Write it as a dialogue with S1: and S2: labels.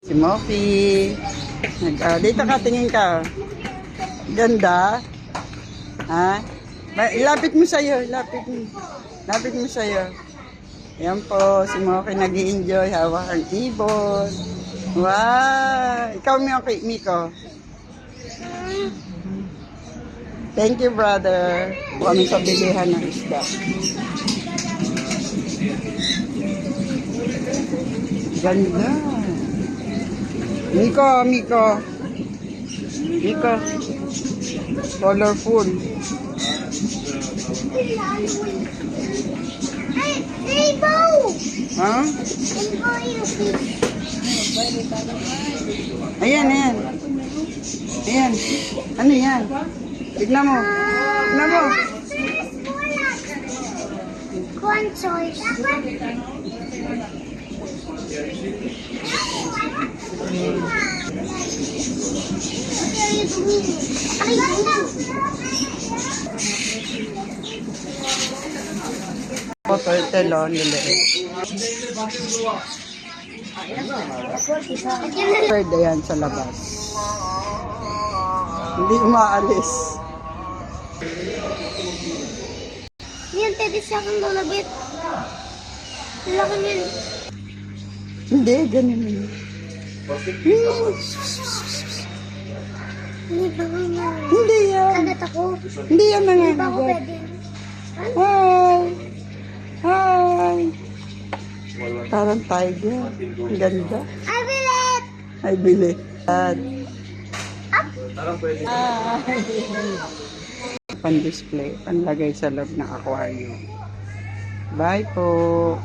S1: Si Moki. Dito ka, tingin ka. Ganda. Ha? Ilapit mo sa'yo. Lapit mo sa'yo. Yan po, si Moki nag-i-enjoy. Hawak ang ibon. Wow! Ikaw, Miko. Thank you, brother. Kami sa bilihan ng isda. Ganda. Miko. Colorful.
S2: Rainbow!
S1: Ha?
S2: Rainbow yung fish.
S1: Ayan. Ano yan? Tignan mo.
S2: One choice.
S1: Turtle on niliit. Bird yan sa labas. Hindi umaalis.
S2: Yan, pwede siya kang lalabit. Laki niyan.
S1: Hindi, ganun yun.
S2: Hindi ba nga?
S1: Hindi yan.
S2: Kagat ako.
S1: Hindi yan mga
S2: Hindi ba ako
S1: nagat.
S2: pwede?
S1: Hi! Parang tiger. Ang ganda.
S2: I will it!
S1: Ay, bili. Pan-display. Panlagay sa loob ng aquarium. Bye po.